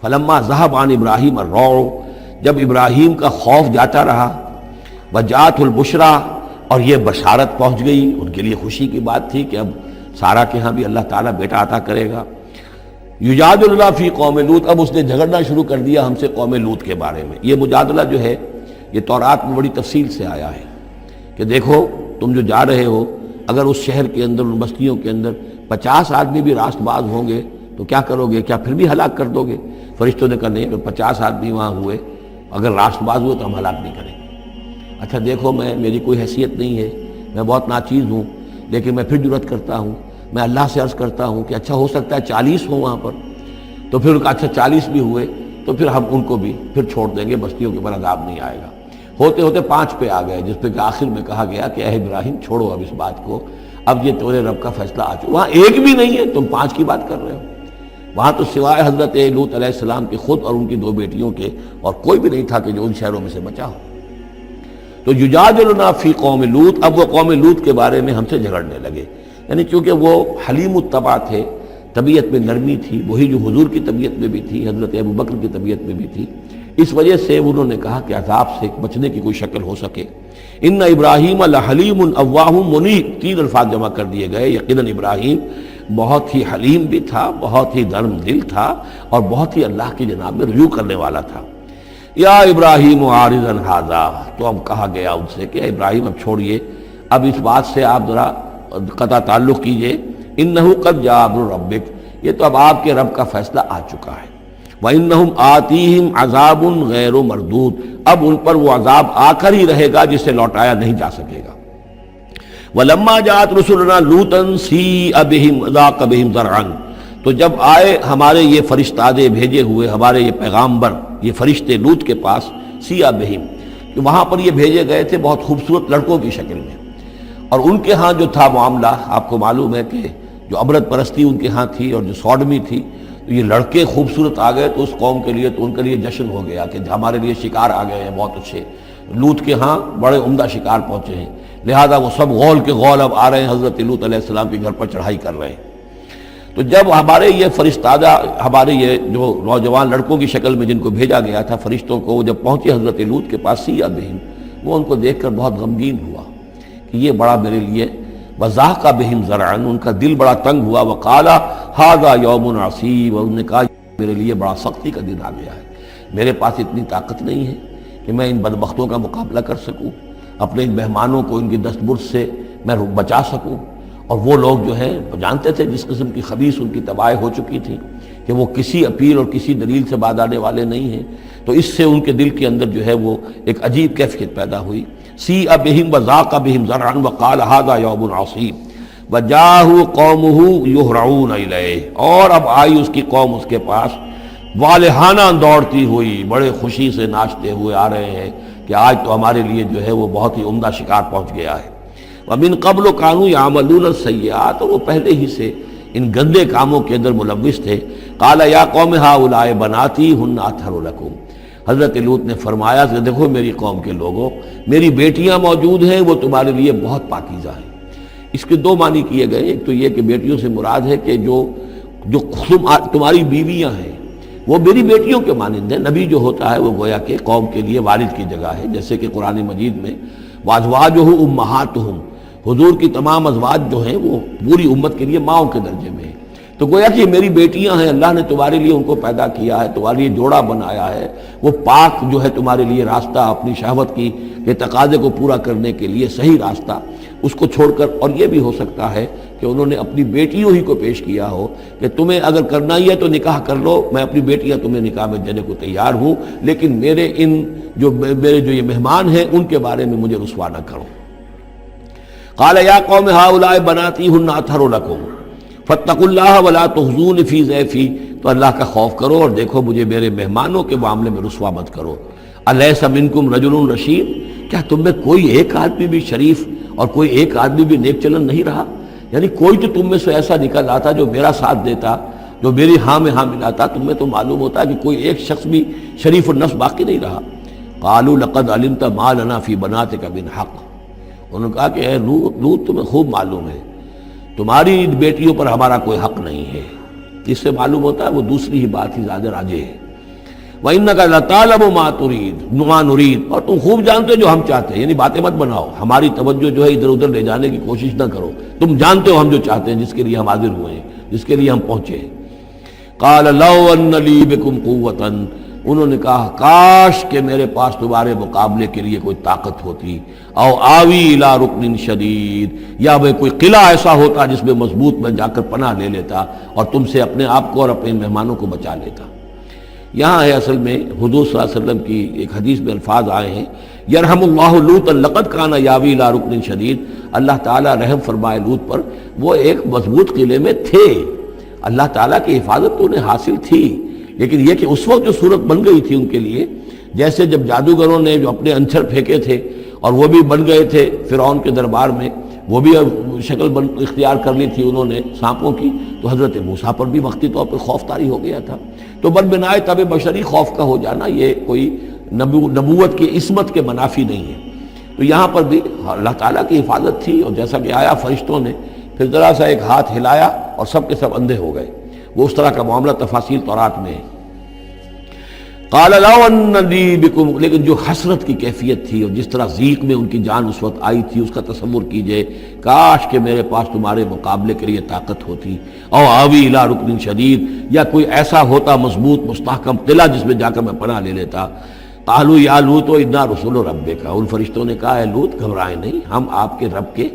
فلما ذهب عن ابراہیم الروع، جب ابراہیم کا خوف جاتا رہا، وجاءت البشرا، اور یہ بشارت پہنچ گئی، ان کے لیے خوشی کی بات تھی کہ اب سارا کے ہاں بھی اللہ تعالیٰ بیٹا عطا کرے گا۔ یجادلنا فی قوم لوط، اب اس نے جھگڑنا شروع کر دیا ہم سے قوم لوط کے بارے میں۔ یہ مجادلہ جو ہے یہ تورات میں بڑی تفصیل سے آیا ہے کہ دیکھو تم جو جا رہے ہو، اگر اس شہر کے اندر، ان بستیوں کے اندر 50 آدمی بھی راست باز ہوں گے تو کیا کرو گے؟ کیا پھر بھی ہلاک کر دو گے؟ فرشتوں نے کہا نہیں، اگر 50 آدمی وہاں ہوئے، اگر راست باز ہوئے تو ہم ہلاک نہیں کریں گے۔ اچھا دیکھو، میری کوئی حیثیت نہیں ہے، میں بہت ناچیز ہوں، لیکن میں پھر جرأت کرتا ہوں، میں اللہ سے عرض کرتا ہوں کہ اچھا ہو سکتا ہے 40 ہوں وہاں پر، تو پھر اچھا 40 بھی ہوئے تو پھر ہم ان کو بھی پھر چھوڑ دیں گے، بستیوں کے اوپر عذاب نہیں آئے گا۔ ہوتے ہوتے 5 پہ آ گئے، جس پہ کہ آخر میں کہا گیا کہ اے ابراہیم چھوڑو اب اس بات کو، اب یہ تمہارے رب کا فیصلہ آ چکا۔ وہاں ایک بھی نہیں ہے، تم 5 کی بات کر رہے ہو۔ وہاں تو سوائے حضرت لوط علیہ السلام کے خود اور ان کی 2 بیٹیوں کے اور کوئی بھی نہیں تھا کہ جو ان شہروں میں سے بچا ہو۔ تو یجادلنا فی قوم لوط، اب وہ قوم لوط کے بارے میں ہم سے جھگڑنے لگے، یعنی چونکہ وہ حلیم الطبع تھے، طبیعت میں نرمی تھی، وہی جو حضور کی طبیعت میں بھی تھی، حضرت ابوبکر کی طبیعت میں بھی تھی، اس وجہ سے انہوں نے کہا کہ عذاب سے بچنے کی کوئی شکل ہو سکے۔ ان ابراہیم لحلیم اواہ منیب، 3 الفاظ جمع کر دیے گئے۔ یقیناً ابراہیم بہت ہی حلیم بھی تھا، بہت ہی نرم دل تھا، اور بہت ہی اللہ کی جناب میں رجوع کرنے والا تھا۔ یا ابراہیم عارضا ھذا، تو اب کہا گیا ان سے کہ ابراہیم اب چھوڑیے، اب اس بات سے آپ ذرا قطع تعلق کیجئے۔ انہ قد جاء امر ربک، یہ تو اب آپ کے رب کا فیصلہ آ چکا ہے۔ وانہم آتیہم عذاب غیر مردود، اب ان پر وہ عذاب آ کر ہی رہے گا جسے لوٹایا نہیں جا سکے گا۔ ولما جاءت رسلنا لوطا سیء بہم ضاق بہم ذرعا، تو جب آئے ہمارے یہ فرشتادے بھیجے ہوئے، ہمارے یہ پیغامبر، یہ فرشتے لوط کے پاس، سیء بہم، کہ وہاں پر یہ بھیجے گئے تھے بہت خوبصورت لڑکوں کی شکل میں، اور ان کے ہاں جو تھا معاملہ آپ کو معلوم ہے کہ جو عبرت پرستی ان کے ہاں تھی اور جو سوڈمی تھی، تو یہ لڑکے خوبصورت آ گئے تو اس قوم کے لیے، تو ان کے لیے جشن ہو گیا کہ ہمارے لیے شکار آ گئے ہیں بہت اچھے، لوط کے ہاں بڑے عمدہ شکار پہنچے ہیں، لہذا وہ سب غول کے غول اب آ رہے ہیں، حضرت لوط علیہ السلام کے گھر پر چڑھائی کر رہے ہیں۔ تو جب ہمارے یہ فرشتادہ، ہمارے یہ جو نوجوان لڑکوں کی شکل میں جن کو بھیجا گیا تھا فرشتوں کو، جب پہنچے حضرت لوط کے پاس سیء بہم، وہ ان کو دیکھ کر بہت غمگین ہوا کہ یہ بڑا میرے لیے، وضاق بہم ذرعا، ان کا دل بڑا تنگ ہوا، وقال ھذا یوم عصیب، اور انہوں نے کہا میرے لیے بڑا سختی کا دن آ گیا ہے، میرے پاس اتنی طاقت نہیں ہے کہ میں ان بدبختوں کا مقابلہ کر سکوں، اپنے ان مہمانوں کو ان کی دستبرد سے میں بچا سکوں۔ اور وہ لوگ جو ہیں جانتے تھے جس قسم کی خبیث ان کی تباہی ہو چکی تھی کہ وہ کسی اپیل اور کسی دلیل سے باز آنے والے نہیں ہیں، تو اس سے ان کے دل کے اندر جو ہے وہ ایک عجیب کیفیت پیدا ہوئی۔ سیء بہم وضاق بہم ذرعا وقال ھذا یوم عصیب وجاءہ قومہ یہرعون الیہ، اور اب آئی اس کی قوم اس کے پاس والہانہ دوڑتی ہوئی، بڑے خوشی سے ناچتے ہوئے آ رہے ہیں کہ آج تو ہمارے لیے جو ہے وہ بہت ہی عمدہ شکار پہنچ گیا ہے۔ وَمِن قَبْلُ كَانُوا يَعْمَلُونَ السَّيِّئَاتِ، اور وہ پہلے ہی سے ان گندے کاموں کے اندر ملوث تھے۔ قَالَ يَا قَوْمِ هَؤُلَاءِ بَنَاتِي هُنَّ أَطْهَرُ لَكُمْ، حضرت لوط نے فرمایا کہ دیکھو میری قوم کے لوگوں، میری بیٹیاں موجود ہیں، وہ تمہارے لیے بہت پاکیزہ ہیں۔ اس کے 2 معنی کیے گئے، ایک تو یہ کہ بیٹیوں سے مراد ہے کہ جو تمہاری بیویاں ہیں وہ میری بیٹیوں کے مانند ہیں۔ نبی جو ہوتا ہے وہ گویا کہ قوم کے لیے والد کی جگہ ہے، جیسے کہ قرآن مجید میں وَأَزْوَاجُهُ أُمَّهَاتُهُمْ، حضور کی تمام ازواج جو ہیں وہ پوری امت کے لیے ماؤں کے درجے میں ہیں، تو گویا کہ میری بیٹیاں ہیں، اللہ نے تمہارے لیے ان کو پیدا کیا ہے، تمہارے لیے جوڑا بنایا ہے، وہ پاک جو ہے تمہارے لیے راستہ اپنی شہوت کی کے تقاضے کو پورا کرنے کے لیے صحیح راستہ اس کو چھوڑ کر، اور یہ بھی ہو سکتا ہے کہ انہوں نے اپنی بیٹیوں ہی کو پیش کیا ہو کہ تمہیں اگر کرنا ہی ہے تو نکاح کر لو، میں اپنی بیٹیاں تمہیں نکاح میں دینے کو تیار ہوں، لیکن میرے جو یہ مہمان ہیں ان کے بارے میں مجھے رسوا نہ کرو۔ قال یا قوم هؤلاء بناتی هن اطہر لکم فاتقوا اللہ ولا تخزون فی ضیفی، تو اللہ کا خوف کرو اور دیکھو مجھے میرے مہمانوں کے معاملے میں رسوا مت کرو۔ الیس منکم رجل رشید، کیا تم میں کوئی ایک آدمی بھی شریف اور کوئی ایک آدمی بھی نیک چلن نہیں رہا؟ یعنی کوئی تو تم میں سے ایسا نکل آتا جو میرا ساتھ دیتا، جو میری ہاں میں ہاں ملاتا، تم میں تو معلوم ہوتا کہ کوئی ایک شخص بھی شریف النفس باقی نہیں رہا۔ قالوا لقد علمت ما لنا فی بناتک من حق، انہوں نے کہا کہ اے لوط تمہیں خوب معلوم ہے تمہاری بیٹیوں پر ہمارا کوئی حق نہیں ہے۔ اس سے معلوم ہوتا ہے وہ دوسری ہی بات ہی زیادہ راجح ہے وَإِنَّكَ لَتَعْلَمُ مَا نُرِيدُ، اور تم خوب جانتے ہو جو ہم چاہتے ہیں، یعنی باتیں مت بناؤ، ہماری توجہ جو ہے ادھر ادھر لے جانے کی کوشش نہ کرو، تم جانتے ہو ہم جو چاہتے ہیں، جس کے لیے ہم حاضر ہوئے ہیں، جس کے لیے ہم پہنچے ہیں۔ قَالَ لَوْ أَنَّ لِي بِكُمْ قُوَّةً، انہوں نے کہا کاش کہ میرے پاس تمہارے مقابلے کے لیے کوئی طاقت ہوتی، او آوی الی رکن شدید، یا وہ کوئی قلعہ ایسا ہوتا جس میں مضبوط میں جا کر پناہ لے لیتا اور تم سے اپنے آپ کو اور اپنے مہمانوں کو بچا لیتا۔ یہاں ہے اصل میں حضور صلی اللہ علیہ وسلم کی ایک حدیث میں الفاظ آئے ہیں، یرحم اللہ لوطا لقد کان یاوی الی رکن شدید، اللہ تعالیٰ رحم فرمائے لوط پر، وہ ایک مضبوط قلعے میں تھے، اللہ تعالیٰ کی حفاظت تو انہیں حاصل تھی، لیکن یہ کہ اس وقت جو صورت بن گئی تھی ان کے لیے، جیسے جب جادوگروں نے جو اپنے انچر پھینکے تھے اور وہ بھی بن گئے تھے فرعون کے دربار میں، وہ بھی شکل اختیار کر لی تھی انہوں نے سانپوں کی، تو حضرت موسیٰ پر بھی وقتی طور پر خوف طاری ہو گیا تھا۔ تو بن بنائے طب بشری خوف کا ہو جانا یہ کوئی نبوت کی عصمت کے منافی نہیں ہے۔ تو یہاں پر بھی اللہ تعالیٰ کی حفاظت تھی، اور جیسا کہ آیا فرشتوں نے پھر ذرا سا ایک ہاتھ ہلایا اور سب کے سب اندھے ہو گئے، وہ اس طرح کا معاملہ تفاصیل تورات میں ہے۔ قال لو ان لی بکم، لیکن جو حسرت کی کیفیت تھی اور جس طرح ضیق میں ان کی جان اس وقت آئی تھی، اس کا تصور کیجئے، کاش کہ میرے پاس تمہارے مقابلے کے لیے طاقت ہوتی، او آوی الی رکن شدید، یا کوئی ایسا ہوتا مضبوط مستحکم قلعہ جس میں جا کر میں پناہ لے لیتا۔ قالوا یا لوط انا رسول ربک، ان فرشتوں نے کہا اے لوط گھبرائیں نہیں، ہم آپ کے رب کے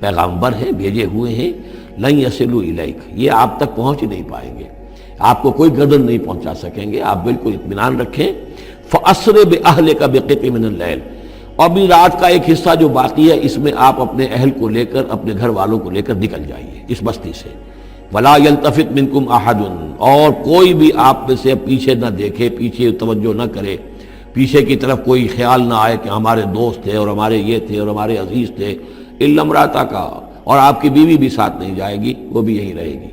پیغامبر ہیں، بھیجے ہوئے ہیں، لن یصلوا الیک، یہ آپ تک پہنچ ہی نہیں پائیں گے، آپ کو کوئی گردن نہیں پہنچا سکیں گے، آپ بالکل اطمینان رکھیں۔ فَأَسْرِ بِأَهْلِكَ بِقِطْعٍ مِنَ اللَّيْلِ، اور بھی رات کا ایک حصہ جو باقی ہے اس میں آپ اپنے اہل کو لے کر، اپنے گھر والوں کو لے کر نکل جائیے اس بستی سے۔ وَلَا يَلْتَفِتْ مِنْكُمْ أَحَدٌ، اور کوئی بھی آپ میں سے پیچھے نہ دیکھے، پیچھے توجہ نہ کرے، پیچھے کی طرف کوئی خیال نہ آئے کہ ہمارے دوست تھے اور ہمارے یہ تھے اور ہمارے عزیز تھے، إِلَّا امْرَأَتَكَ، اور آپ کی بیوی بھی ساتھ نہیں جائے گی، وہ بھی یہیں رہے گی۔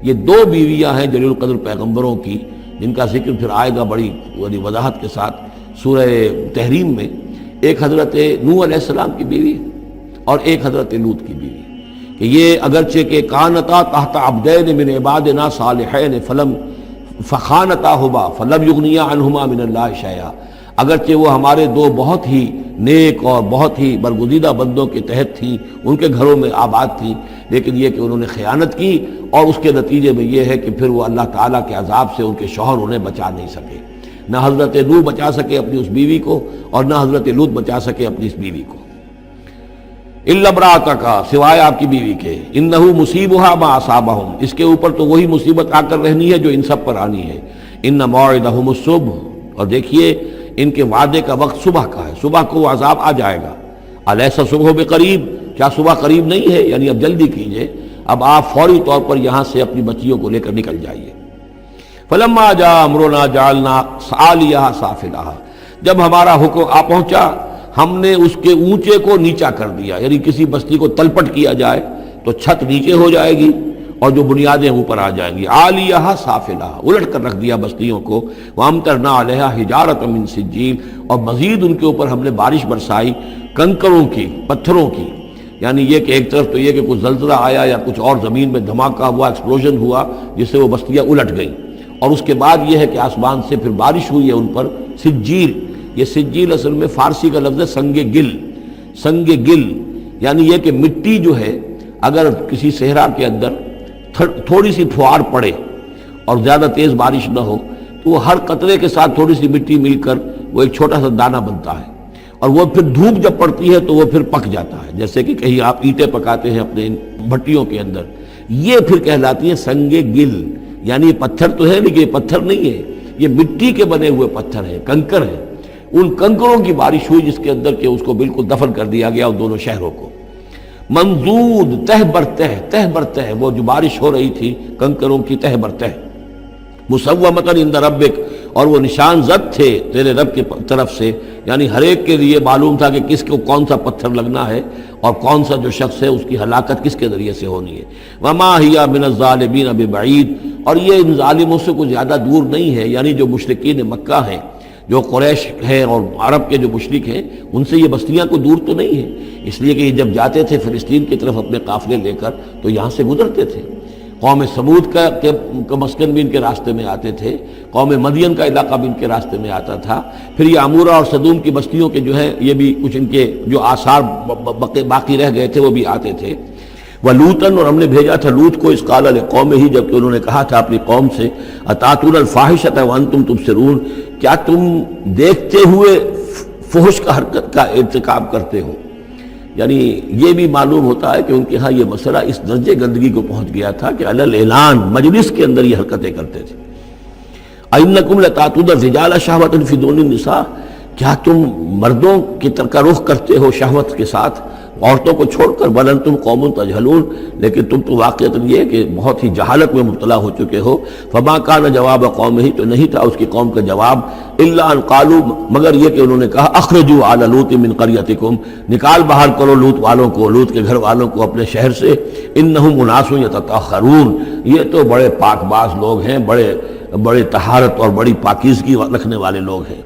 یہ دو بیویاں ہیں جلیل القدر پیغمبروں کی، جن کا ذکر پھر آئے گا بڑی وضاحت کے ساتھ سورہ تحریم میں، ایک حضرت نوح علیہ السلام کی بیوی اور ایک حضرت لوط کی بیوی، کہ یہ اگرچہ کہ کانتا تحت عبدین من عبادنا صالحین فخانتاہما فلم یغنیا عنہما من اللہ شیئا، اگرچہ وہ ہمارے دو بہت ہی نیک اور بہت ہی برگزیدہ بندوں کے تحت تھیں، ان کے گھروں میں آباد تھیں، لیکن یہ کہ انہوں نے خیانت کی، اور اس کے نتیجے میں یہ ہے کہ پھر وہ اللہ تعالیٰ کے عذاب سے ان کے شوہر انہیں بچا نہیں سکے، نہ حضرت نوح بچا سکے اپنی اس بیوی کو اور نہ حضرت لوط بچا سکے اپنی اس بیوی کو۔ الا امرأتک، سوائے آپ کی بیوی کے، انہ مصیبھا ما اصابہم، اس کے اوپر تو وہی مصیبت آ کر رہنی ہے جو ان سب پر آنی ہے۔ ان موعدہم الصبح، اور دیکھیے ان کے وعدے کا وقت صبح کا ہے، صبح کو وہ عذاب آ جائے گا۔ الیس صبح بقریب، کیا صبح قریب نہیں ہے؟ یعنی اب جلدی کیجئے، اب آپ فوری طور پر یہاں سے اپنی بچیوں کو لے کر نکل جائیے۔ فلما جاء امرنا جعلنا عالیہا سافلہا، جب ہمارا حکم آ پہنچا ہم نے اس کے اونچے کو نیچا کر دیا، یعنی کسی بستی کو تلپٹ کیا جائے تو چھت نیچے ہو جائے گی اور جو بنیادیں اوپر آ جائیں گی، عالیہا سافلہا، الٹ کر رکھ دیا بستیوں کو۔ وامطرنا علیہا حجارۃ من سجیل، اور مزید ان کے اوپر ہم نے بارش برسائی کنکروں کی، پتھروں کی، یعنی یہ کہ ایک طرف تو یہ کہ کچھ زلزلہ آیا یا کچھ اور زمین میں دھماکہ ہوا، ایکسپلوژن ہوا جس سے وہ بستیاں الٹ گئیں، اور اس کے بعد یہ ہے کہ آسمان سے پھر بارش ہوئی ہے ان پر سجیل۔ یہ سجیل اصل میں فارسی کا لفظ ہے سنگ گل، سنگ گل یعنی یہ کہ مٹی جو ہے اگر کسی صحرا کے اندر تھوڑی سی پھوار پڑے اور زیادہ تیز بارش نہ ہو تو وہ ہر قطرے کے ساتھ تھوڑی سی مٹی مل کر وہ ایک چھوٹا سا دانہ بنتا ہے، اور وہ پھر دھوپ جب پڑتی ہے تو وہ پھر پک جاتا ہے، جیسے کہ کہیں آپ اینٹیں پکاتے ہیں اپنے بھٹیوں کے اندر، یہ پھر کہلاتی ہے سنگ گل، یعنی یہ پتھر تو ہے لیکن یہ پتھر نہیں ہے، یہ مٹی کے بنے ہوئے پتھر ہیں، کنکر ہیں۔ ان کنکروں کی بارش ہوئی جس کے اندر کہ اس کو بالکل دفن کر دیا گیا ان دونوں شہروں کو۔ منضود، تہ بر تہ، تہ بر تہ، وہ جو بارش ہو رہی تھی کنکروں کی تہ بر تہ، مسومۃ عند ربک، اور وہ نشان زد تھے تیرے رب کی طرف سے، یعنی ہر ایک کے لیے معلوم تھا کہ کس کو کون سا پتھر لگنا ہے اور کون سا جو شخص ہے اس کی ہلاکت کس کے ذریعے سے ہونی ہے۔ وما ہی من الظالمین ببعید، اور یہ ان ظالموں سے کچھ زیادہ دور نہیں ہے، یعنی جو مشرکین مکہ ہیں، جو قریش ہیں اور عرب کے جو مشرک ہیں، ان سے یہ بستیاں کو دور تو نہیں ہیں، اس لیے کہ یہ جب جاتے تھے فلسطین کی طرف اپنے قافلے لے کر تو یہاں سے گزرتے تھے، قوم سمود کا مسکن بھی ان کے راستے میں آتے تھے، قوم مدین کا علاقہ بھی ان کے راستے میں آتا تھا، پھر یہ عمورہ اور صدوم کی بستیوں کے جو ہے یہ بھی کچھ ان کے جو آثار باقی رہ گئے تھے وہ بھی آتے تھے۔ وَلُوطًا، اور ہم نے بھیجا تھا لوط کو، اِذ قَالَ لِقَوْمِهِ، جبکہ انہوں نے کہا تھا اپنی قوم سے، أَتَأْتُونَ الْفَاحِشَةَ وَأَنْتُمْ تُبْصِرُونَ، کیا تم دیکھتے ہوئے فحش کا حرکت کا ارتکاب کرتے ہو؟ یعنی یہ بھی معلوم ہوتا ہے کہ ان کے ہاں یہ مسئلہ اس درجے گندگی کو پہنچ گیا تھا کہ علی الاعلان مجلس کے اندر یہ حرکتیں کرتے تھے۔ أَإِنَّكُمْ لَتَأْتُونَ الرِّجَالَ شَهْوَةً فِي دُونِ النِّسَاءِ، کیا تم مردوں کی طرف کا رخ کرتے ہو شہوت کے ساتھ عورتوں کو چھوڑ کر؟ بل انتم قوم تجہلون، لیکن تم تو واقعتاً یہ کہ بہت ہی جہالت میں مبتلا ہو چکے ہو۔ فما کان جواب قومہ، تو نہیں تھا اس کی قوم کا جواب، الا ان قالوا، مگر یہ کہ انہوں نے کہا، اخرجوا آل لوط من قریتکم، نکال باہر کرو لوط والوں کو، لوط کے گھر والوں کو اپنے شہر سے، انہم اناس یتطہرون، یہ تو بڑے پاک باز لوگ ہیں، بڑے طہارت اور بڑی پاکیزگی رکھنے والے لوگ ہیں۔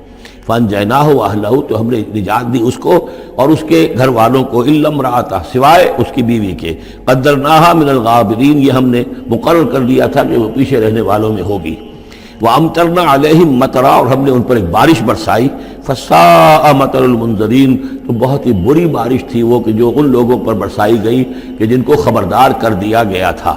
فانجیناہ واہلہ، تو ہم نے نجات دی اس کو اور اس کے گھر والوں کو، الا امرأتہ، سوائے اس کی بیوی کے، قدرناہا من الغابرین، یہ ہم نے مقرر کر دیا تھا کہ وہ پیچھے رہنے والوں میں ہوگی۔ وامطرنا علیہم مطرا، اور ہم نے ان پر ایک بارش برسائی، فساء مطر المنذرین، تو بہت ہی بری بارش تھی وہ کہ جو ان لوگوں پر برسائی گئی کہ جن کو خبردار کر دیا گیا تھا۔